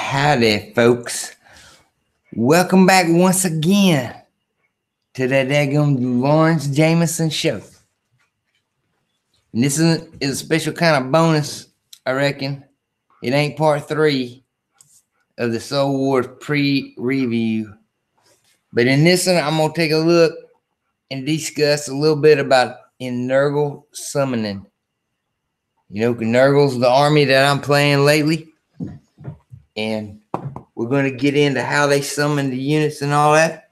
Howdy, folks. Welcome back once again to that daggum Lawrence Jameson show. And this is a special kind of bonus, I reckon. It ain't part 3 of the Soul Wars pre-review. But in this one, I'm going to take a look and discuss a little bit about Nurgle summoning. You know, Nurgle's the army that I'm playing lately. And we're going to get into how they summon the units and all that.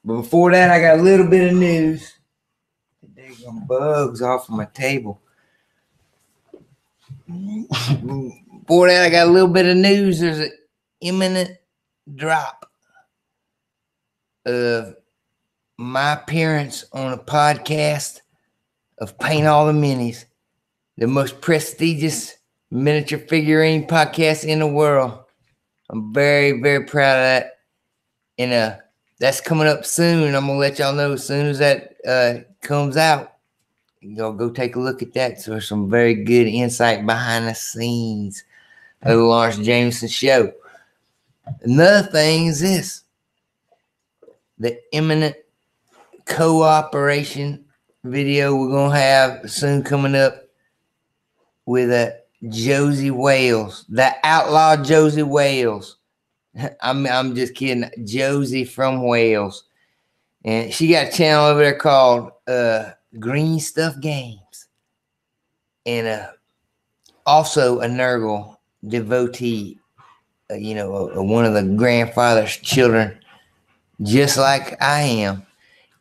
But before that, I got a little bit of news. There's some bugs off of my table. Before that, I got a little bit of news. There's an imminent drop of my appearance on a podcast of Paint All the Minis, the most prestigious miniature figurine podcast in the world. I'm very, very proud of that. And that's coming up soon. I'm going to let y'all know as soon as that comes out. Y'all go take a look at that. So there's some very good insight behind the scenes of the Lawrence Jameson show. Another thing is this. The imminent cooperation video we're going to have soon coming up with Josie Wales, the outlaw Josie Wales. I'm just kidding. Josie from Wales. And she got a channel over there called Green Stuff Games. And also a Nurgle devotee, one of the grandfather's children, just like I am.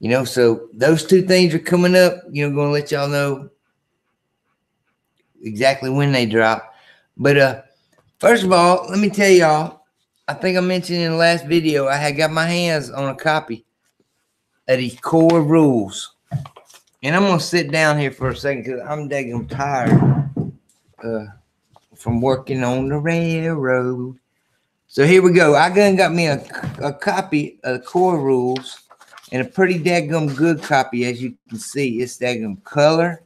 You know, so those two things are coming up. Going to let y'all know exactly when they drop. But first of all, let me tell y'all, I think I mentioned in the last video, I had got my hands on a copy of these core rules. And I'm going to sit down here for a second because I'm daggum tired from working on the railroad. So here we go. I got me a copy of the core rules, and a pretty daggum good copy, as you can see. It's daggum color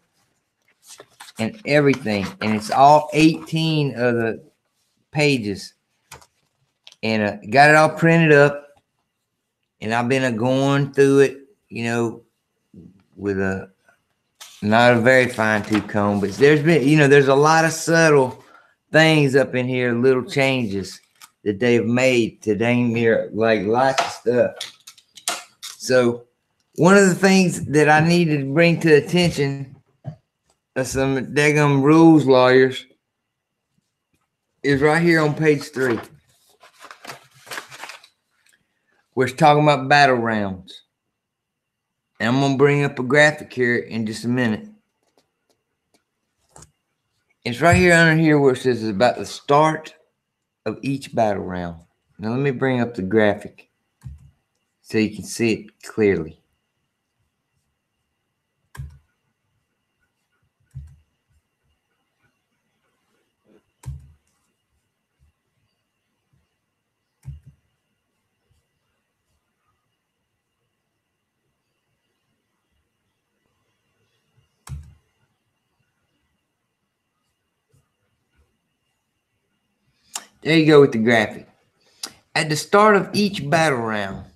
and everything, and it's all 18 of the pages, and got it all printed up, and I've been going through it, with not a very fine-tooth comb, but there's been, there's a lot of subtle things up in here, little changes that they've made to dang near, like lots of stuff. So one of the things that I needed to bring to attention some daggum rules lawyers is right here on page 3. We're talking about battle rounds. And I'm going to bring up a graphic here in just a minute. It's right here under here where it says it's about the start of each battle round. Now let me bring up the graphic so you can see it clearly. There you go with the graphic. At the start of each battle round,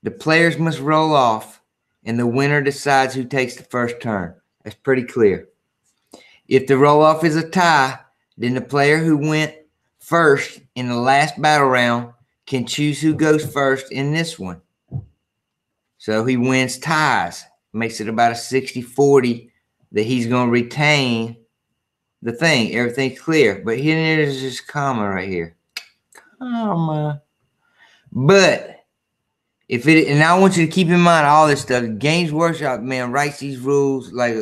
the players must roll off, and the winner decides who takes the first turn. That's pretty clear. If the roll-off is a tie, then the player who went first in the last battle round can choose who goes first in this one. So he wins ties. Makes it about a 60-40 that he's going to retain the thing. Everything's clear. But here there's this comma right here. Comma. But if it, and I want you to keep in mind all this stuff. Games Workshop, man, writes these rules like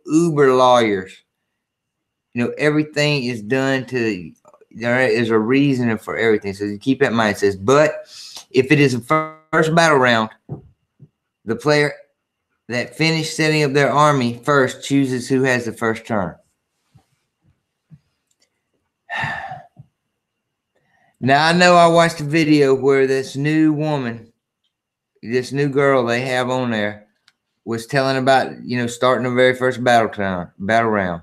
uber lawyers. Everything is done to, there is a reason for everything. So you keep that in mind. It says, but if it is a first battle round, the player that finished setting up their army first chooses who has the first turn. Now, I know I watched a video where this new woman, this new girl they have on there, was telling about, starting the very first battle round,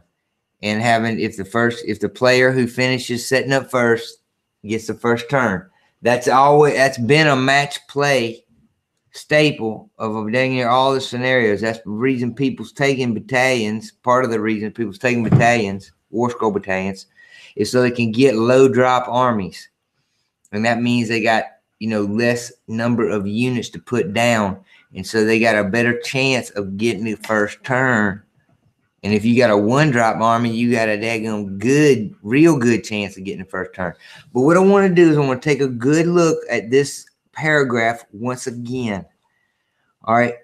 and having, if the player who finishes setting up first gets the first turn. That's been a match play staple of dang near all the scenarios. That's the reason people's taking battalions. Part of the reason people's taking battalions, war scroll battalions, is so they can get low drop armies. And that means they got, less number of units to put down. And so they got a better chance of getting the first turn. And if you got a 1-drop army, you got a daggone real good chance of getting the first turn. But what I want to do is I want to take a good look at this paragraph once again. All right.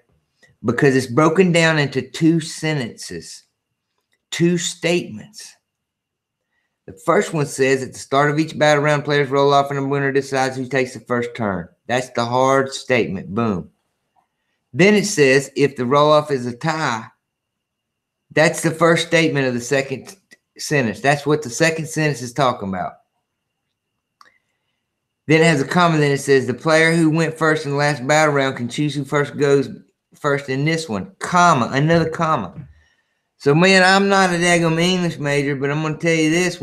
Because it's broken down into 2 sentences, 2 statements. The first one says, at the start of each battle round, players roll off and the winner decides who takes the first turn. That's the hard statement. Boom. Then it says, if the roll-off is a tie, that's the first statement of the second sentence. That's what the second sentence is talking about. Then it has a comma. Then it says, the player who went first in the last battle round can choose who goes first in this one. Comma. Another comma. So, man, I'm not a daggum English major, but I'm going to tell you this.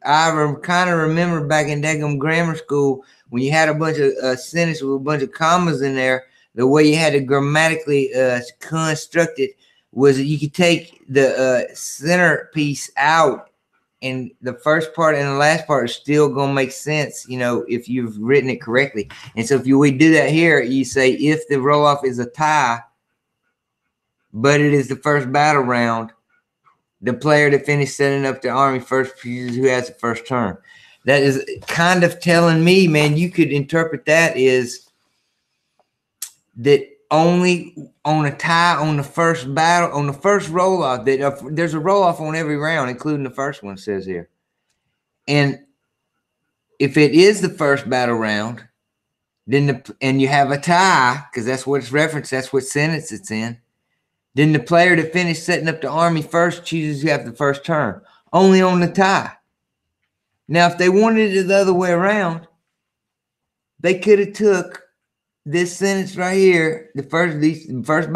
I kind of remember back in daggum grammar school, when you had a bunch of sentences with a bunch of commas in there, the way you had to grammatically construct it was that you could take the center piece out, and the first part and the last part is still going to make sense, if you've written it correctly. And so if we do that here, you say, if the roll-off is a tie, but it is the first battle round, the player that finished setting up the army first chooses who has the first turn. That is kind of telling me, man, you could interpret that as that only on a tie on the first battle, on the first roll-off, that there's a roll-off on every round, including the first one, it says here. And if it is the first battle round, then and you have a tie, because that's what it's referenced, that's what sentence it's in, then the player that finished setting up the army first chooses who have the first turn. Only on the tie. Now, if they wanted it the other way around, they could have took this sentence right here, these 2 phrases,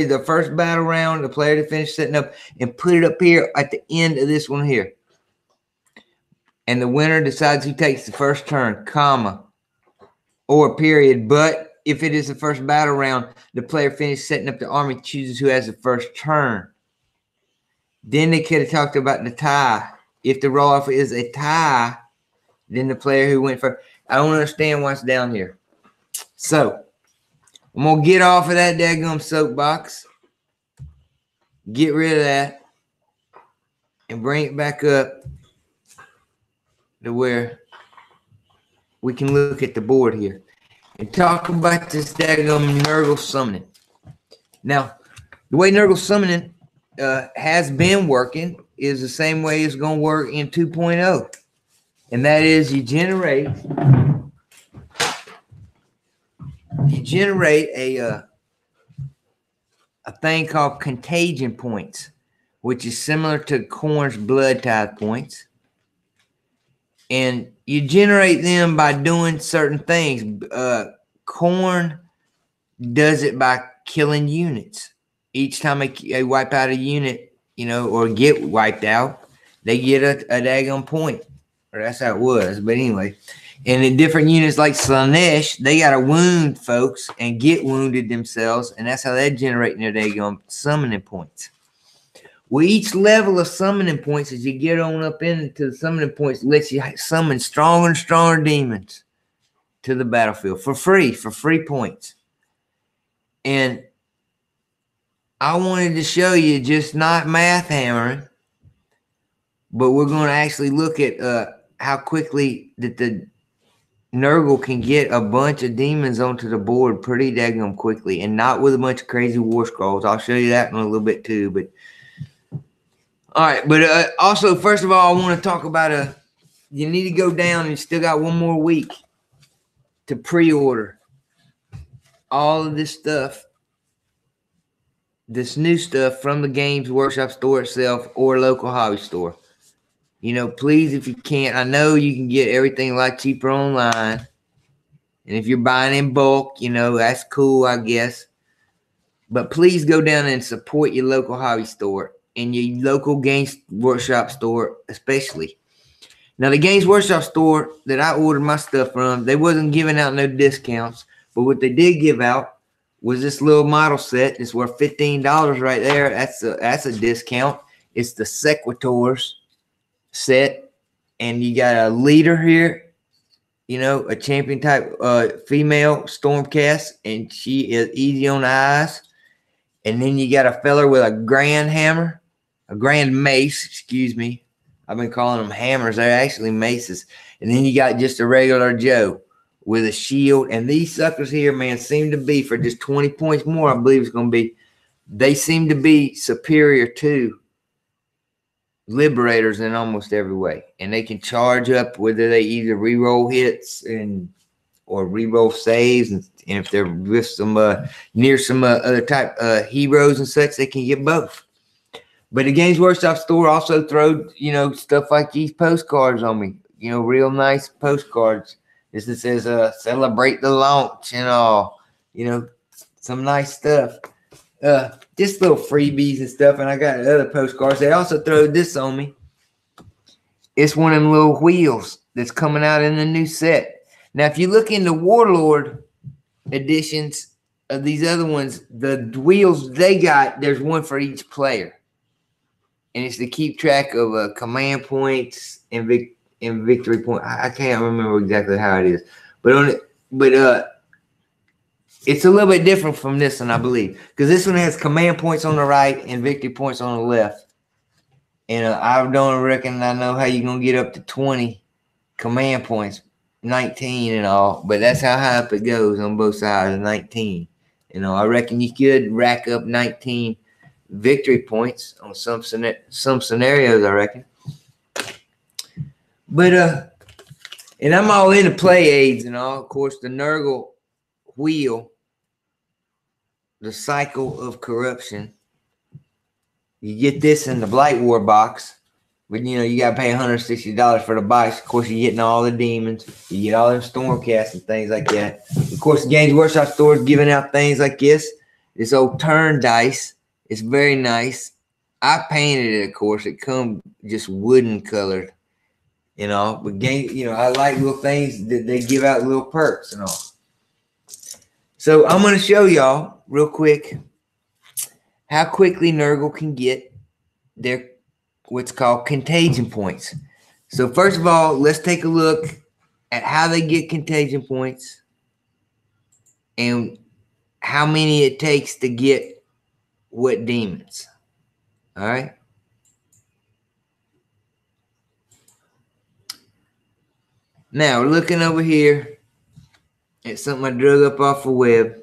the first battle round, the player that finished setting up, and put it up here at the end of this one here. And the winner decides who takes the first turn, comma, or period. But if it is the first battle round, the player finished setting up the army chooses who has the first turn. Then they could have talked about the tie. If the roll-off is a tie, then the player who went first. I don't understand what's down here. So, I'm going to get off of that daggum soapbox. Get rid of that. And bring it back up to where we can look at the board here. And talk about this daggum Nurgle summoning. Now, the way Nurgle summoning has been working is the same way it's going to work in 2.0. And that is you generate a thing called Contagion points, which is similar to Khorne's blood tithe points. And you generate them by doing certain things. Khorne does it by killing units. Each time they wipe out a unit, or get wiped out, they get a daggone point. Or that's how it was. But anyway, and in different units like Slanesh, they got to wound folks and get wounded themselves, and that's how they generate their daggone summoning points. Well, each level of summoning points, as you get on up into the summoning points, lets you summon stronger and stronger demons to the battlefield for free points. And I wanted to show you just not math hammering, but we're going to actually look at how quickly that the Nurgle can get a bunch of demons onto the board pretty daggum quickly, and not with a bunch of crazy war scrolls. I'll show you that in a little bit too. But all right, but also, first of all, I want to talk about you need to go down, and you still got one more week to pre-order all of this stuff, this new stuff from the Games Workshop store itself or local hobby store. Please, if you can't, I know you can get everything a lot cheaper online. And if you're buying in bulk, that's cool, I guess. But please go down and support your local hobby store and your local Games Workshop store especially. Now, the Games Workshop store that I ordered my stuff from, they wasn't giving out no discounts, but what they did give out was this little model set. It's worth $15 right there. That's a discount. It's the Sequitors set, and you got a leader here, you know, a champion type female Stormcast, and she is easy on the eyes. And then you got a feller with a grand hammer, a grand mace, excuse me. I've been calling them hammers. They're actually maces. And then you got just a regular Joe with a shield. And these suckers here, man, seem to be, for just 20 points more, I believe it's going to be, they seem to be superior to Liberators in almost every way. And they can charge up whether they either reroll hits or reroll saves. And if they're with some near some other type heroes and such, they can get both. But the Games Workshop store also throws, you know, stuff like these postcards on me. You know, real nice postcards. This that says celebrate the launch and all. You know, some nice stuff. Just little freebies and stuff. And I got other postcards. They also throw this on me. It's one of them little wheels that's coming out in the new set. Now, if you look in the Warlord editions of these other ones, the wheels they got, there's one for each player. And it's to keep track of command points and victory point. I can't remember exactly how it is, but it's a little bit different from this one, I believe, because this one has command points on the right and victory points on the left. And I don't reckon I know how you're gonna get up to 20 command points, 19 and all, but that's how high up it goes on both sides, 19. You know, I reckon you could rack up 19 victory points on some scenarios, I reckon. But and I'm all into play aids and all. Of course, the Nurgle wheel, the cycle of corruption. You get this in the Blight War box, but you know you gotta pay $160 for the box. Of course, you're getting all the demons, you get all them Stormcasts and things like that. Of course, the Games Workshop store is giving out things like this old turn dice. It's very nice. I painted it, of course. It come just wooden colored, you know. But you know, I like little things that they give out, little perks and all. So I'm gonna show y'all real quick how quickly Nurgle can get their what's called contagion points. So first of all, let's take a look at how they get contagion points and how many it takes to get what demons. All right. Now we're looking over here at something I drug up off the web.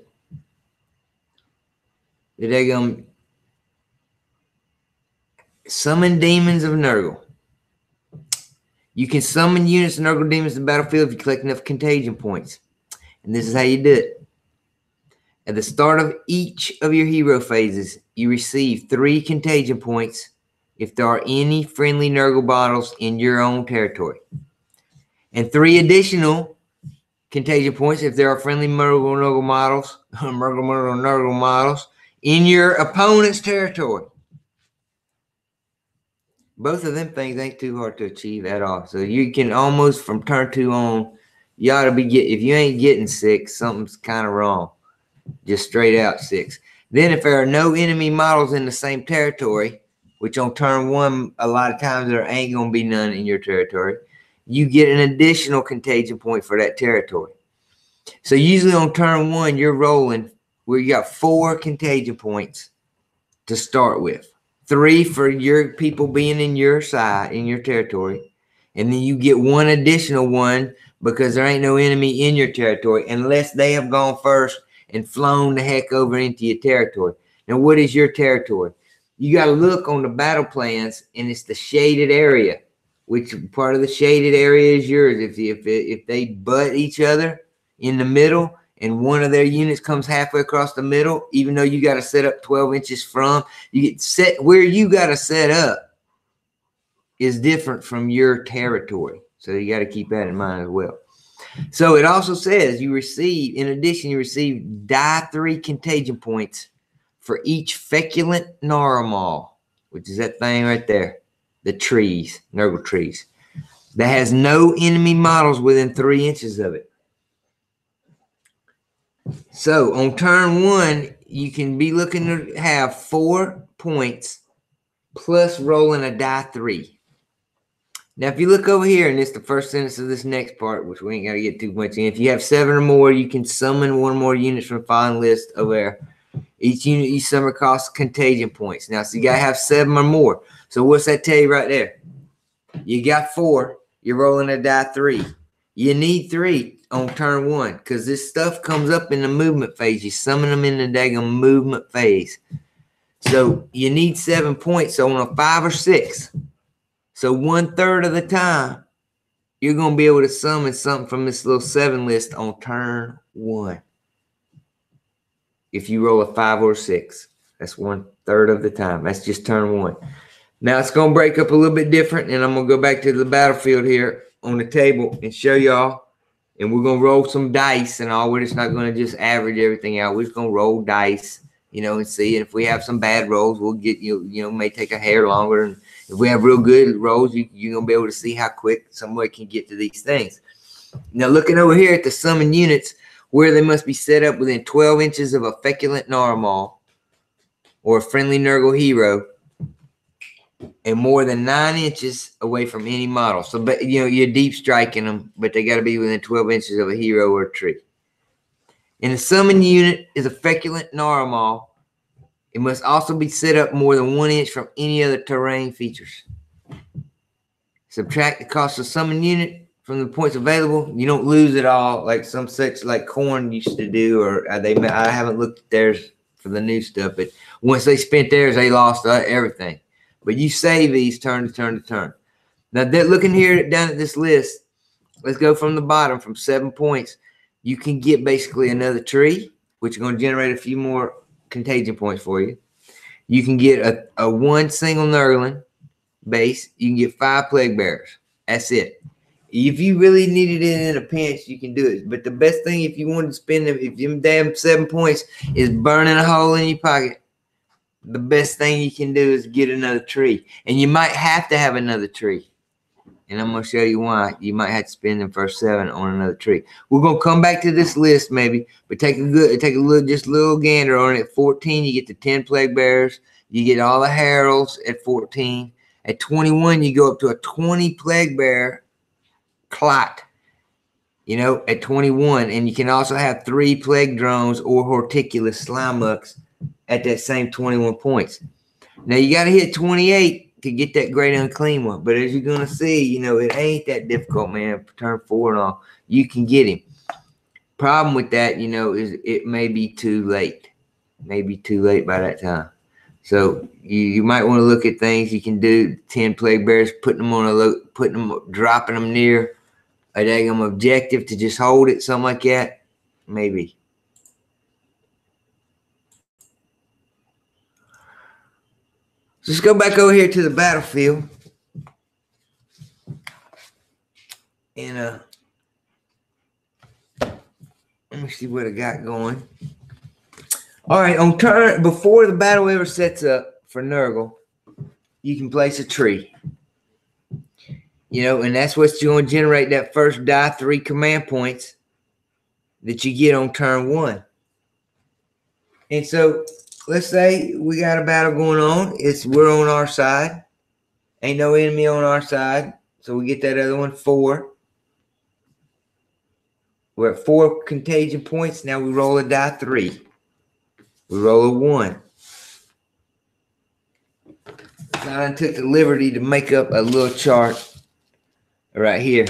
That they're gonna summon demons of Nurgle. You can summon units of Nurgle demons in the battlefield if you collect enough contagion points. And this is how you do it. At the start of each of your hero phases, you receive 3 contagion points if there are any friendly Nurgle bottles in your own territory. And 3 additional contagion points if there are friendly Nurgle models in your opponent's territory. Both of them things ain't too hard to achieve at all. So you can almost from turn 2 on, you ought to be if you ain't getting 6, something's kind of wrong. Just straight out 6. Then if there are no enemy models in the same territory, which on turn 1, a lot of times there ain't going to be none in your territory, you get an additional contagion point for that territory. So usually on turn 1, you're rolling where you got 4 contagion points to start with. 3 for your people being in your side, in your territory. And then you get 1 additional one because there ain't no enemy in your territory unless they have gone first and flown the heck over into your territory. Now, what is your territory? You got to look on the battle plans, and it's the shaded area. Which part of the shaded area is yours? If they butt each other in the middle, and one of their units comes halfway across the middle, even though you got to set up 12 inches from, you get set where you got to set up is different from your territory. So you got to keep that in mind as well. So it also says you receive, in addition, you receive die 3 contagion points for each feculent Narwhal, which is that thing right there, the trees, Nurgle trees. that has no enemy models within 3 inches of it. So on turn 1, you can be looking to have 4 points plus rolling a die 3. Now, if you look over here, and it's the first sentence of this next part, which we ain't got to get too much in. If you have 7 or more, you can summon 1 more units from the following list over there. Each unit you summon costs contagion points. Now, so you got to have 7 or more. So what's that tell you right there? You got 4. You're rolling a die 3. You need 3 on turn 1 because this stuff comes up in the movement phase. You summon them in the daggone movement phase. So you need 7 points. So on a 5 or 6, so 1/3 of the time, you're going to be able to summon something from this little 7 list on turn 1. If you roll a 5 or 6, that's 1/3 of the time. That's just turn 1. Now it's going to break up a little bit different, and I'm going to go back to the battlefield here on the table and show y'all. And we're going to roll some dice and all. We're just not going to just average everything out. We're just going to roll dice, and see. And if we have some bad rolls, we'll get, may take a hair longer. And if we have real good rolls, you're going to be able to see how quick somebody can get to these things. Now, looking over here at the summon units, where they must be set up within 12 inches of a feculent Narmal or a friendly Nurgle hero, and more than 9 inches away from any model. So, but you're deep striking them, but they got to be within 12 inches of a hero or a tree. And the summon unit is a feculent Narmal. It must also be set up more than 1 inch from any other terrain features. Subtract the cost of summon unit from the points available. You don't lose it all like some sets like Corn used to do, or I haven't looked at theirs for the new stuff, but once they spent theirs, they lost everything. But you save these turn to turn to turn. Now, looking here down at this list, let's go from the bottom, from 7 points. You can get basically another tree, which is going to generate a few more contagion points for you. You can get a 1 single Nurgling base. You can get 5 plague bearers. That's it. If you really needed it in a pinch, you can do it. But the best thing, if you wanted to spend them, if you damn 7 points is burning a hole in your pocket, the best thing you can do is get another tree. And you might have to have another tree. And I'm going to show you why. You might have to spend them first 7 on another tree. We're going to come back to this list maybe, but take a little gander on it. At 14, you get the 10 plague bearers. You get all the heralds at 14. At 21, you go up to a 20 plague bearer clot. At 21. And you can also have 3 plague drones or horticulous slime mucks at that same 21 points. Now you got to hit 28 to get that great unclean one. But as you're going to see, it ain't that difficult, man. Turn 4 and all, you can get him. Problem with that, is it may be too late. Maybe too late by that time. So you might want to look at things you can do. 10 plague bears, dropping them near a daggum objective to just hold it, something like that. Maybe. Let's go back over here to the battlefield. And let me see what I got going. All right, on turn, before the battle ever sets up for Nurgle, you can place a tree. And that's what's going to generate that first die 3 command points that you get on turn 1. And so let's say we got a battle going on. We're on our side. Ain't no enemy on our side. So we get that other one, 4. We're at 4 contagion points. Now we roll a die 3. We roll a 1. So I took the liberty to make up a little chart right here.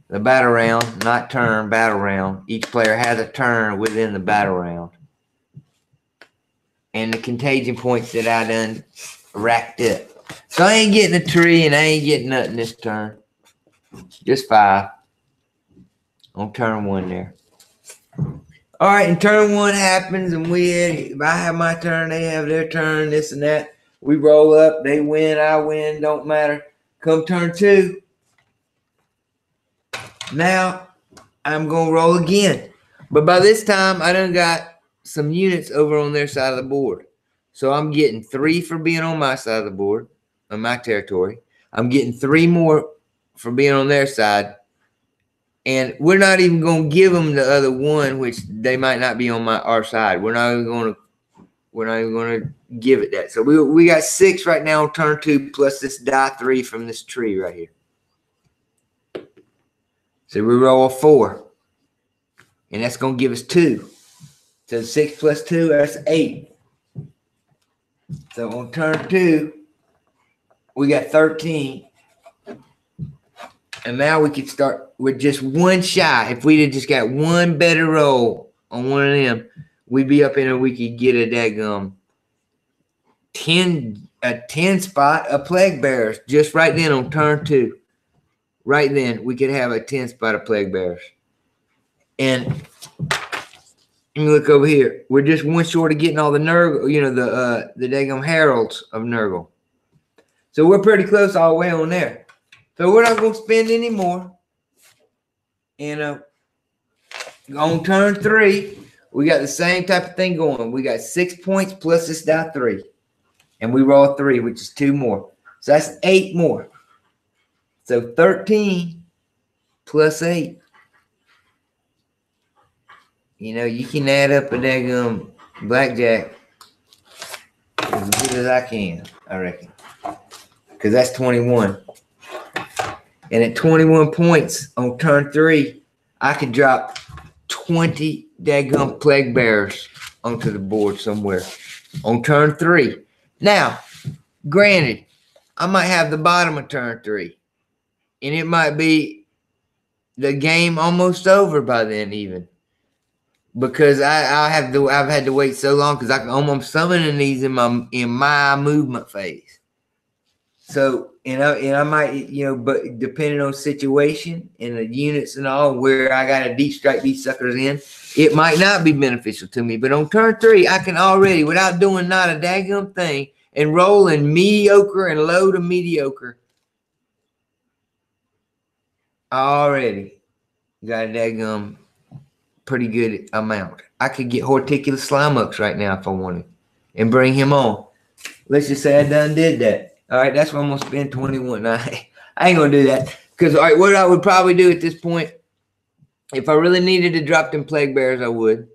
The battle round, not turn, battle round. Each player has a turn within the battle round. And the contagion points that I done racked up. So I ain't getting a tree and I ain't getting nothing this turn. Just 5 on turn 1 there. All right, and turn 1 happens, and if I have my turn, they have their turn, this and that. We roll up, they win, I win, don't matter. Come turn 2. Now I'm gonna roll again. But by this time, I done got some units over on their side of the board. So I'm getting 3 for being on my side of the board, on my territory. I'm getting 3 more for being on their side. And we're not even going to give them the other one, which they might not be on our side. We're not even going to give it that. So we got 6 right now on turn 2, plus this die 3 from this tree right here. So we roll a 4, and that's going to give us 2. So 6 plus 2, that's 8. So on turn 2, we got 13. And now we could start with just one shy. If we'd have just got one better roll on one of them, we'd be up in and we could get a daggum 10 spot of plague bearers. Just right then on turn 2. Right then, we could have a 10 spot of plague bearers. And you look over here. We're just one short of getting all the Nurgle, the daggum heralds of Nurgle. So we're pretty close all the way on there. So we're not going to spend any more. And on turn 3, we got the same type of thing going. We got 6 points plus this die 3. And we roll 3, which is 2 more. So that's 8 more. So 13 plus 8. You can add up a daggum blackjack as good as I can, I reckon. Because that's 21. And at 21 points on turn 3, I could drop 20 daggum plague bearers onto the board somewhere on turn 3. Now, granted, I might have the bottom of turn 3. And it might be the game almost over by then even. Because I've had to wait so long because I'm summoning these in my movement phase. So, I might, but depending on situation and the units and all, where I got to deep strike these suckers in, it might not be beneficial to me. But on turn 3, I can already, without doing not a daggum thing, and rolling mediocre and low to mediocre, I already got a daggum pretty good amount. I could get Horticulous Slimucks right now if I wanted and bring him on. Let's just say I done did that. All right, that's why I'm going to spend 21. I ain't going to do that. Because, all right, what I would probably do at this point, if I really needed to drop them plague bears, I would.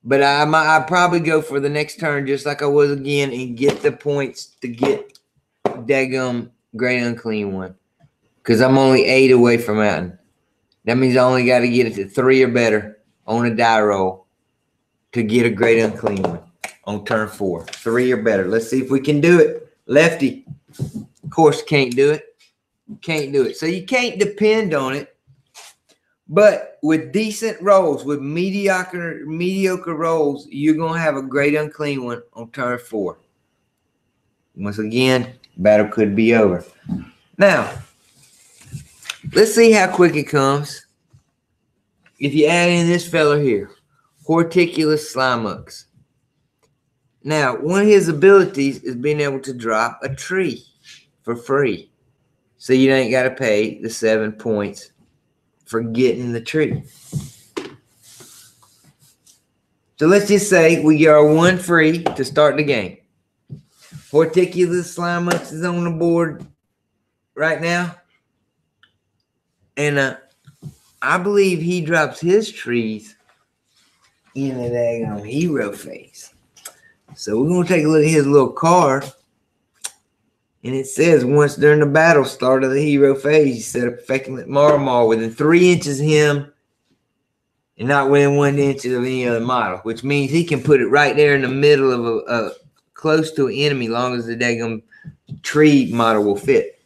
But I'd probably go for the next turn just like I was again and get the points to get daggum Great Unclean One. Because I'm only 8 away from Mountain. That means I only got to get it to 3 or better on a die roll to get a Great Unclean One on turn 4. 3 or better. Let's see if we can do it. Lefty, of course, can't do it. Can't do it. So you can't depend on it. But with decent rolls, with mediocre rolls, you're going to have a Great Unclean One on turn 4. Once again, battle could be over. Now, let's see how quick it comes. If you add in this fella here, Horticulous Slimucks. Now, one of his abilities is being able to drop a tree for free. So you ain't got to pay the 7 points for getting the tree. So let's just say we get our 1 free to start the game. Horticulous Slimucks is on the board right now. And I believe he drops his trees in a daggone hero phase. So we're going to take a look at his little card. And it says, once during the battle start of the hero phase, you set a perfecting Marmar within 3 inches of him and not within 1 inch of any other model, which means he can put it right there in the middle of a close to an enemy, long as the daggum tree model will fit.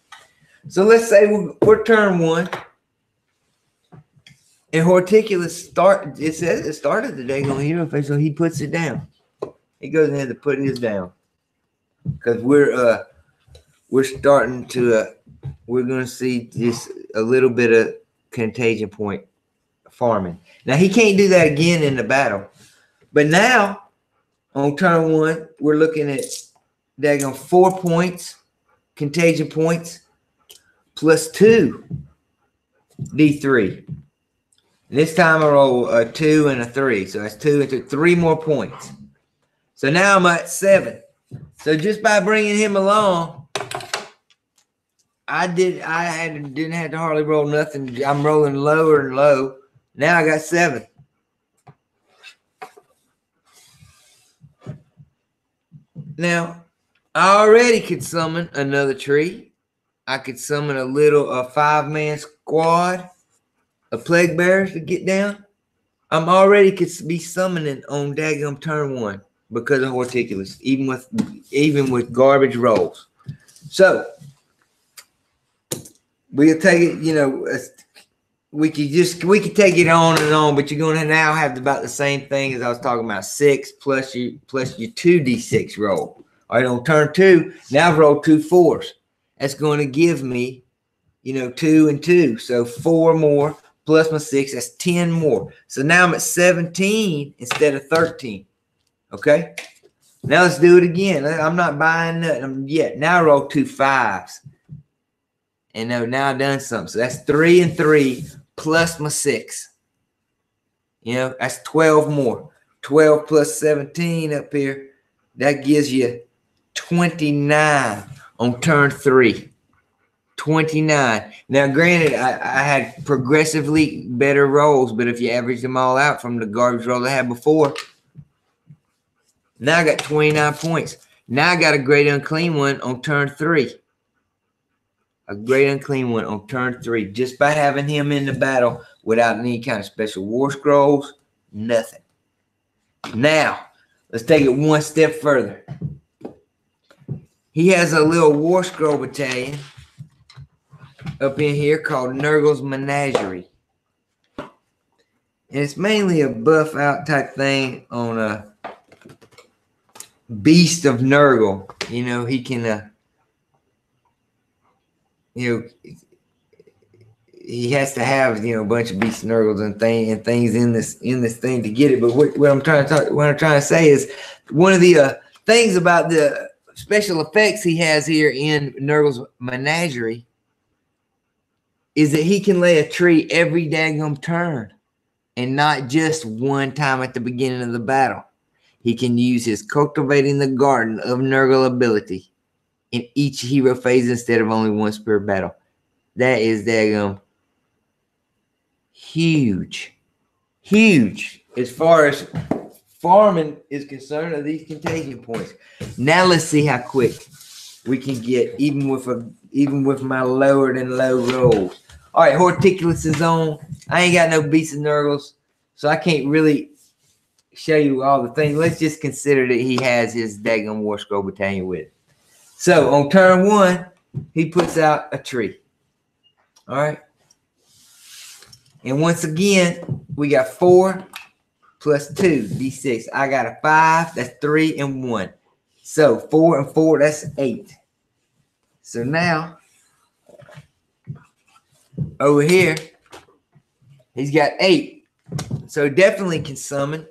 So let's say we're turn 1. And Horticulous it says it started the daggum hero phase, so he puts it down. He goes ahead to put his down. Because we're starting to we're gonna see just a little bit of contagion point farming. Now he can't do that again in the battle. But now on turn 1, we're looking at daggum 4 points, contagion points, plus 2 D3. And this time I roll a 2 and a 3. So that's 2 and 3 more points. So now I'm at 7. So just by bringing him along, didn't have to hardly roll nothing. I'm rolling lower and low. Now I got 7. Now, I already could summon another tree. I could summon a 5-man squad of plague bearers to get down. I'm already could be summoning on daggum turn 1 because of Horticulus, even with garbage rolls. So we'll take it, we could take it on and on, but you're gonna now have about the same thing as I was talking about. 6 plus your 2d6 roll. All right, on turn 2, now I've rolled 2 4s. That's going to give me, 2 and 2. So 4 more plus my 6, that's 10 more. So now I'm at 17 instead of 13. Okay? Now let's do it again. I'm not buying nothing yet. Now I roll 2 5s. And now I've done something. So that's 3 and 3 plus my 6. That's 12 more. 12 plus 17 up here. That gives you 29 on turn 3. 29. Now, granted, I had progressively better rolls, but if you average them all out from the garbage roll I had before, now I got 29 points. Now I got a great unclean one on turn 3. A great unclean one on turn 3, just by having him in the battle without any kind of special war scrolls, nothing. Now, let's take it one step further. He has a little war scroll battalion up in here called Nurgle's Menagerie. And it's mainly a buff out type thing on a beast of Nurgle. He can he has to have a bunch of beast Nurgles and things in this thing to get it. But what I'm trying to say is one of the things about the special effects he has here in Nurgle's Menagerie is that he can lay a tree every daggum turn and not just one time at the beginning of the battle. He can use his Cultivating the Garden of Nurgle ability in each hero phase instead of only one spirit battle. That is daggum huge. Huge as far as farming is concerned of these contagion points. Now let's see how quick we can get even with my lower than low rolls. All right, Horticulus is on. I ain't got no beasts and Nurgles, so I can't really show you all the things. Let's just consider that he has his daggum War Scroll Battalion with it. So on turn 1, he puts out a tree. All right. And once again, we got 4 plus 2, d6. I got a 5. That's 3 and 1. So 4 and 4, that's 8. So now, over here, he's got 8. So definitely can summon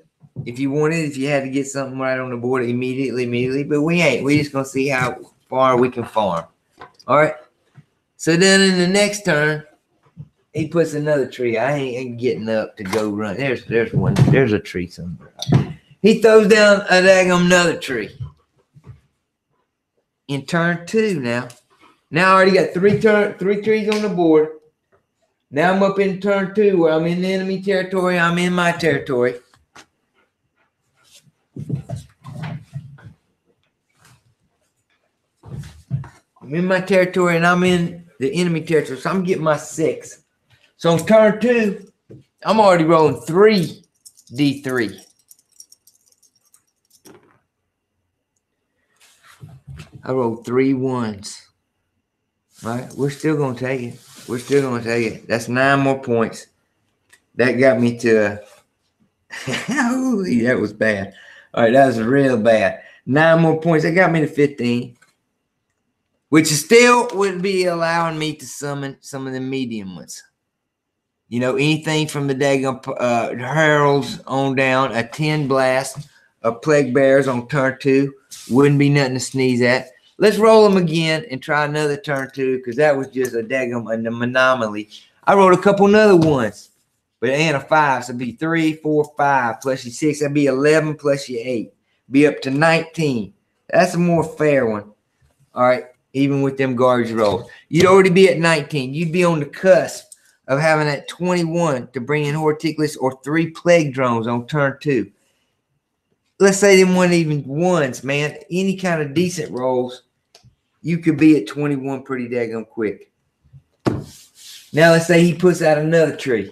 if you wanted, if you had to get something right on the board immediately. But we ain't. We just going to see how far we can farm. All right. So then in the next turn, he puts another tree. I ain't getting up to go run. There's one. There's a tree somewhere. He throws down a daggum another tree. In turn 2 now. Now I already got 3 trees on the board. Now I'm up in turn 2 where I'm in the enemy territory. I'm in my territory. I'm in my territory and I'm in the enemy territory. So I'm getting my 6. So on turn 2, I'm already rolling 3 D3. I rolled 3 1s. All right, we're still going to take it. We're still going to take it. That's 9 more points. That got me to... Holy, that was bad. All right, that was real bad. 9 more points. That got me to 15. Which still would be allowing me to summon some of the medium ones. Anything from the daggum heralds on down, a 10 blast, a plague bears on turn 2. Wouldn't be nothing to sneeze at. Let's roll them again and try another turn 2 because that was just a daggum anomaly. I rolled a couple another ones, but and a 5, so it'd be 3, 4, 5 plus your 6. That'd be 11 plus your 8. Be up to 19. That's a more fair one. All right. even with them garbage rolls. You'd already be at 19. You'd be on the cusp of having that 21 to bring in Horticulus or 3 plague drones on turn 2. Let's say them weren't even ones, man. Any kind of decent rolls, you could be at 21 pretty daggone quick. Now let's say he puts out another tree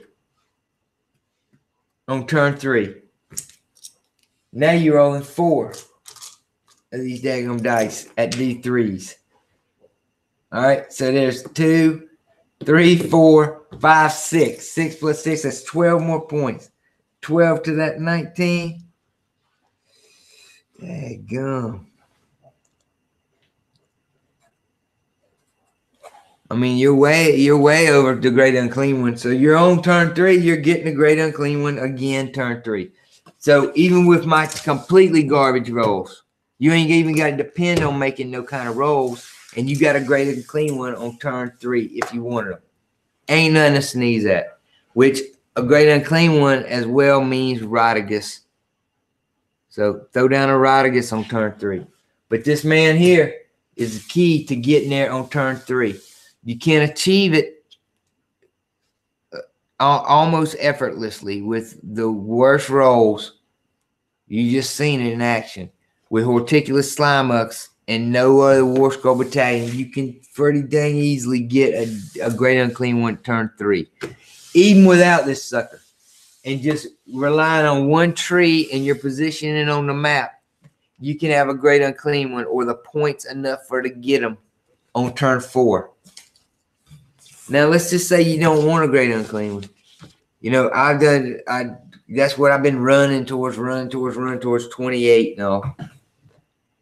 on turn 3. Now you're rolling 4 of these daggone dice at D3s. All right, so there's 2, 3, 4, 5, 6. 6 plus 6, that's 12 more points. 12 to that 19. Daggum. I mean, you're way over the great unclean one. So you're on turn 3, you're getting a great unclean one again, turn 3. So even with my completely garbage rolls, you ain't even got to depend on making no kind of rolls, and you got a great unclean one on turn 3 if you wanted them. Ain't nothing to sneeze at. Which a great unclean one as well means Rodigus. So throw down a Rodigus on turn 3. But this man here is the key to getting there on turn 3. You can achieve it almost effortlessly with the worst rolls. You just seen it in action. With Horticulus Slimucks and no other War Skull Battalion, you can pretty dang easily get a great unclean one turn 3. Even without this sucker. And just relying on one tree and your positioning on the map, you can have a great unclean one or the points enough for to get them on turn 4. Now, let's just say you don't want a great unclean one. You know, that's what I've been running towards 28 and all.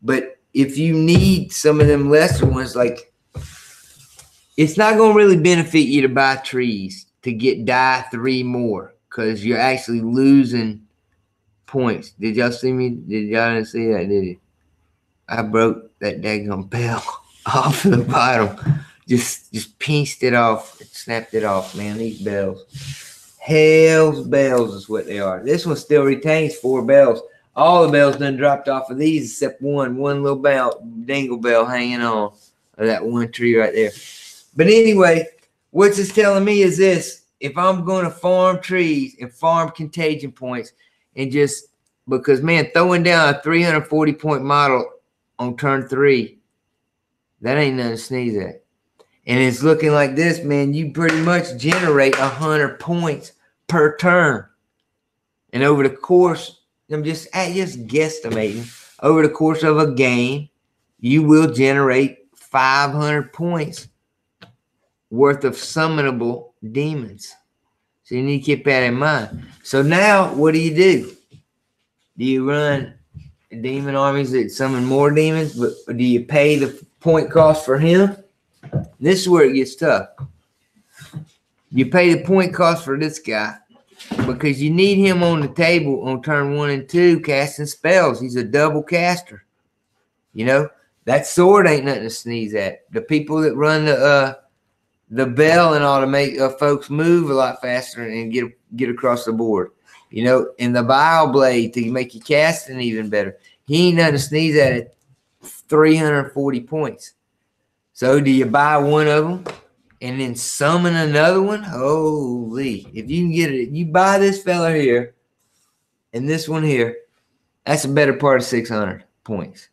But if you need some of them lesser ones, like, it's not going to really benefit you to buy trees to get die 3 more because you're actually losing points. Did y'all see me? Did y'all didn't see that, did you? I broke that daggone bell off the bottom. Just pinched it off, snapped it off, man. These bells. Hell's bells is what they are. This one still retains 4 bells. All the bells done dropped off of these except one little bell, dingle bell hanging on of that one tree right there. But anyway, what it's telling me is this. If I'm going to farm trees and farm contagion points and just, because, man, throwing down a 340 point model on turn 3, that ain't nothing to sneeze at. And it's looking like this, man. You pretty much generate 100 points per turn. And over the course, I'm just guesstimating, over the course of a game, you will generate 500 points worth of summonable demons. So you need to keep that in mind. So now, what do? Do you run demon armies that summon more demons? But do you pay the point cost for him? This is where it gets tough. You pay the point cost for this guy because you need him on the table on turn 1 and 2 casting spells. He's a double caster. You know, that sword ain't nothing to sneeze at. The people that run the bell and all to make folks move a lot faster and get across the board. You know, and the bile blade to make you casting even better. He ain't nothing to sneeze at 340 points. So do you buy one of them and then summon another one? Holy. If you can get it, you buy this fella here and this one here, that's a better part of 600 points.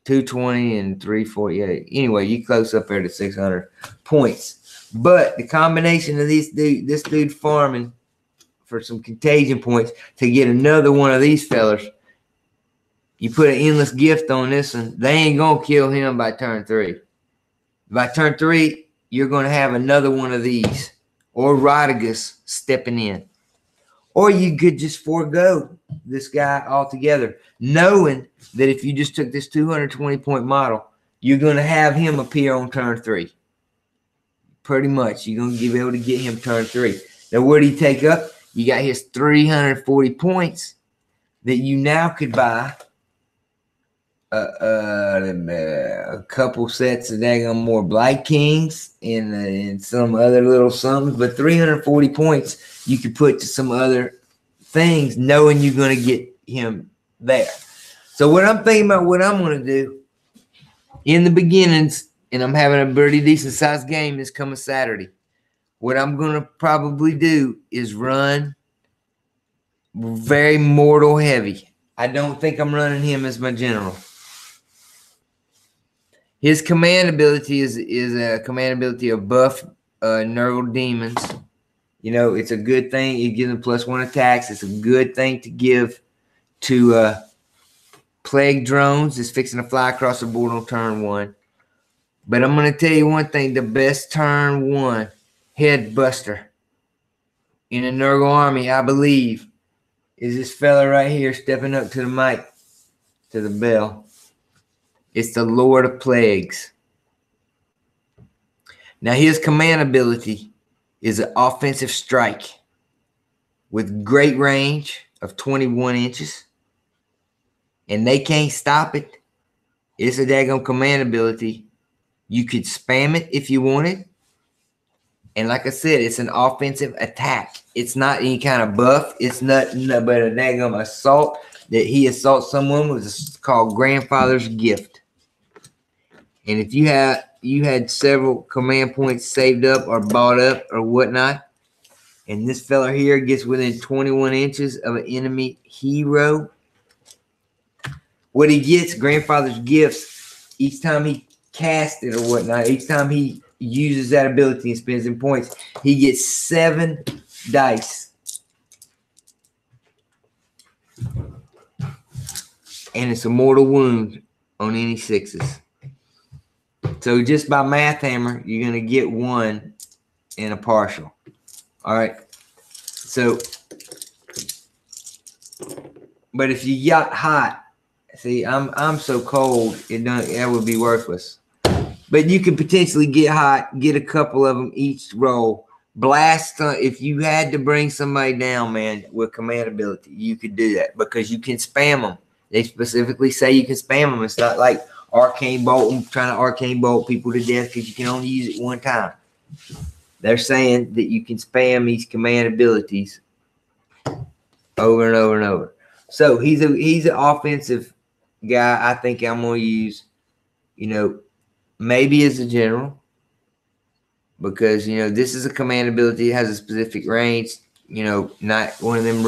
220 and 348. Anyway, you close up there to 600 points. But the combination of this dude farming for some contagion points to get another one of these fellas, you put an endless gift on this one, they ain't going to kill him by turn 3. By turn 3, you're going to have another one of these or Rodigus stepping in. Or you could just forego this guy altogether, knowing that if you just took this 220 point model, you're going to have him appear on turn 3. Pretty much. You're going to be able to get him turn 3. Now, what do you take up? You got his 340 points that you now could buy a couple sets of daggone more Blight Kings and some other little something. But 340 points you could put to some other things knowing you're going to get him there. So what I'm thinking about what I'm going to do in the beginnings and I'm having a pretty decent sized game this coming Saturday. What I'm going to probably do is run very mortal heavy. I don't think I'm running him as my general. His command ability is a command ability of buff Nurgle demons. You know, it's a good thing. It gives them +1 attacks. It's a good thing to give to plague drones. It's fixing to fly across the board on turn 1. But I'm going to tell you one thing. The best turn 1 head buster in a Nurgle army, I believe, is this fella right here stepping up to the mic, to the bell. It's the Lord of Plagues. Now, his command ability is an offensive strike with great range of 21 inches. And they can't stop it. It's a daggone command ability. You could spam it if you wanted. And like I said, it's an offensive attack. It's not any kind of buff. It's nothing but a daggone assault. That he assaults someone was called Grandfather's Gift. And if you had several command points saved up or bought up or whatnot, and this fella here gets within 21 inches of an enemy hero, what he gets, Grandfather's Gifts, each time he casts it or whatnot, each time he uses that ability and spends in points, he gets 7 dice. And it's a mortal wound on any 6s. So just by math hammer, you're going to get 1 in a partial. All right. So, but if you got hot, see, I'm so cold, that would be worthless. But you could potentially get hot, get a couple of them each roll. Blast, if you had to bring somebody down, man, with command ability, you could do that because you can spam them. They specifically say you can spam them. It's not like arcane bolt and trying to arcane bolt people to death because you can only use it one time. They're saying that you can spam these command abilities over and over and over. So he's an offensive guy. I think I'm gonna use, maybe as a general, because this is a command ability. It has a specific range. Not one of them.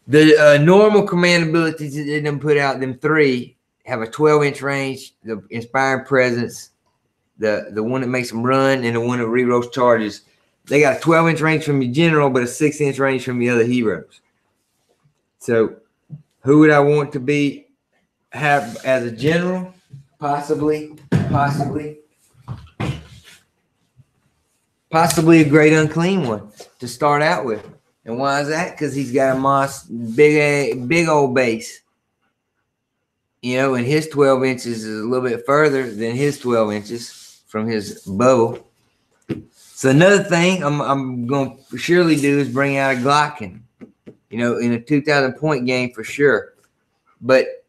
The normal command abilities that they done put out, them 3 have a 12-inch range. The Inspiring Presence, the one that makes them run, and the one that rerolls charges. They got a 12-inch range from your general, but a 6-inch range from the other heroes. So, who would I want to have as a general? Possibly a great unclean one to start out with. And why is that? Because he's got a big old base. And his 12 inches is a little bit further than his 12 inches from his bubble. So another thing I'm going to surely do is bring out a Glocken, in a 2,000 point game for sure. But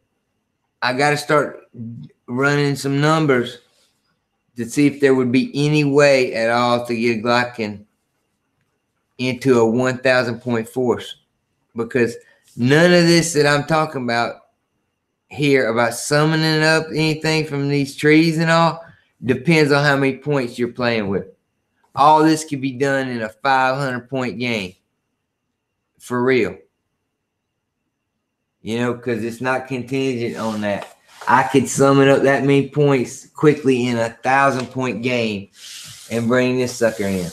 I got to start running some numbers to see if there would be any way at all to get a Glocken into a 1,000 point force, because none of this that I'm talking about here about summoning up anything from these trees and all depends on how many points you're playing with. All this could be done in a 500 point game for real, because it's not contingent on that. I could summon up that many points quickly in a 1,000 point game and bring this sucker in.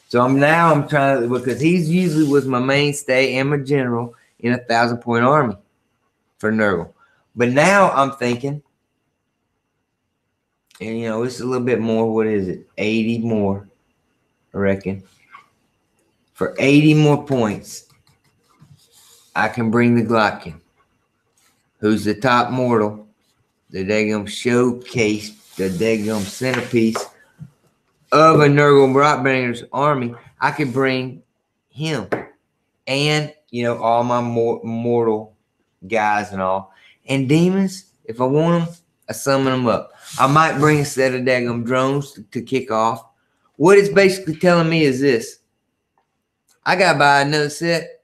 So I'm trying to, because he's usually was my mainstay and my general in a 1,000 point army for Nurgle. But now I'm thinking, and it's a little bit more. What is it? 80 more, I reckon. For 80 more points, I can bring the Glocken, who's the top mortal, the daggum showcase, the daggum centerpiece of a Nurgle Rotbanger's army. I could bring him and, all my mortal guys and all. And demons, if I want them, I summon them up. I might bring a set of daggum drones to kick off. What it's basically telling me is this. I got to buy another set,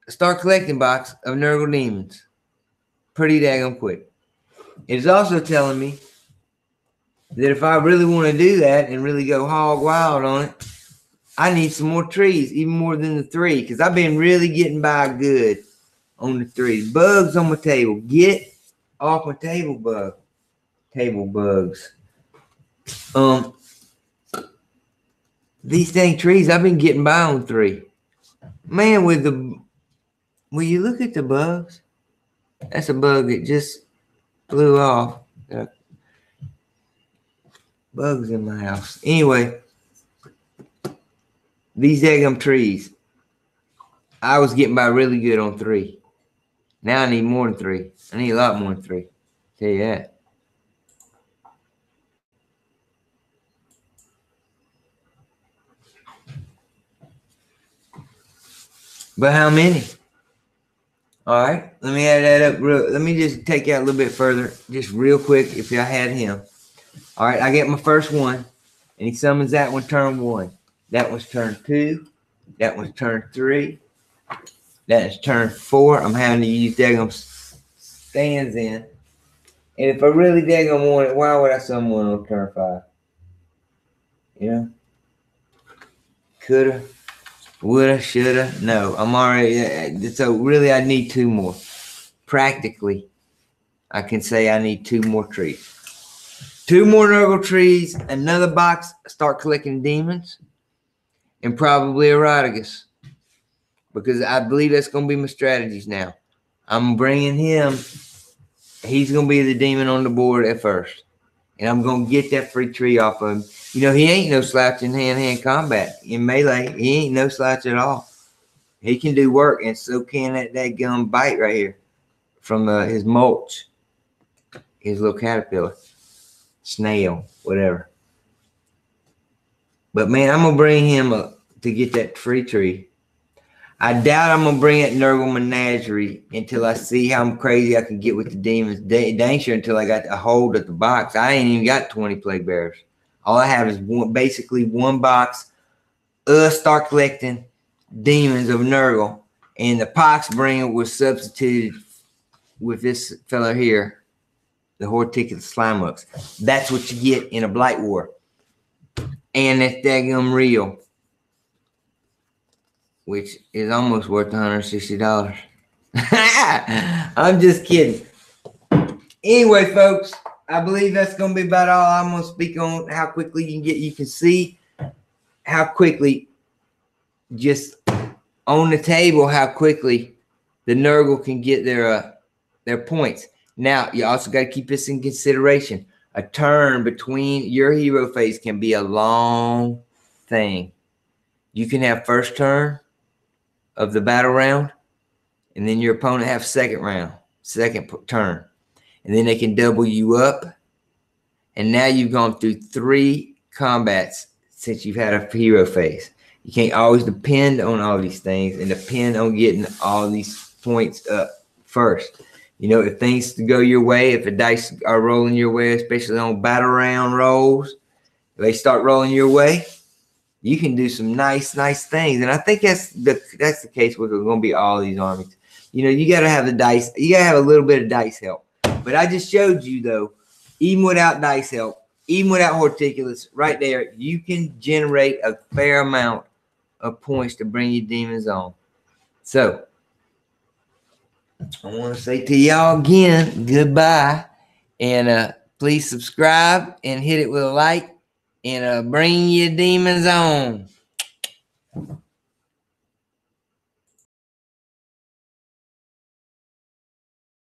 start collecting box of Nurgle demons pretty daggum quick. It is also telling me that if I really want to do that and really go hog wild on it, I need some more trees, even more than the 3, because I've been really getting by good on the 3. Bugs on my table. Get off my table, table bugs. These dang trees, I've been getting by on 3. Man, will you look at the bugs? That's a bug that just blew off. Bugs in my house. Anyway, these daggum trees, I was getting by really good on 3. Now I need more than 3. I need a lot more than 3. Tell you that. But how many? All right, let me add that up. Let me just take you out a little bit further, just real quick. If I had him, all right, I get my first one, and he summons that one turn 1. That was turn 2. That was turn 3. That is turn 4. I'm having to use daggum stands in, and if I really daggum want it, why would I summon one on turn 5? You know, coulda. Woulda, shoulda, no. I'm already, so really I need 2 more. Practically, I can say I need 2 more trees. 2 more Nurgle trees, another box, start collecting demons, and probably a Rodigus. Because I believe that's going to be my strategies now. I'm bringing him, he's going to be the demon on the board at first. And I'm going to get that free tree off of him. You know, he ain't no slouch in hand-to-hand combat. In melee, he ain't no slouch at all. He can do work, and so can that gum bite right here from his mulch, his little caterpillar, snail, whatever. But, man, I'm going to bring him up to get that free tree. I doubt I'm going to bring that Nurgle Menagerie until I see how crazy I can get with the demons. Dang sure until I got a hold of the box. I ain't even got 20 plague bearers. All I have is basically one box. Start collecting demons of Nurgle. And the pox bringer was substituted with this fella here, the Horticulate Slimucks. That's what you get in a Blight War. And that's daggum real, which is almost worth $160. I'm just kidding. Anyway, folks, I believe that's going to be about all I'm going to speak on. How quickly you can see how quickly, just on the table, how quickly the Nurgle can get their points. Now, you also got to keep this in consideration. A turn between your hero phase can be a long thing. You can have first turn of the battle round, and then your opponent have second turn. And then they can double you up. And now you've gone through 3 combats since you've had a hero phase. You can't always depend on all these things and depend on getting all these points up first. You know, if things go your way, if the dice are rolling your way, especially on battle round rolls, if they start rolling your way, you can do some nice things. And I think that's the case with going to be all these armies. You know, you got to have the dice. You got to have a little bit of dice help. But I just showed you, though, even without dice help, even without horticulates, right there, you can generate a fair amount of points to bring your demons on. So, I want to say to y'all again, goodbye. And please subscribe and hit it with a like. And bring your demons on.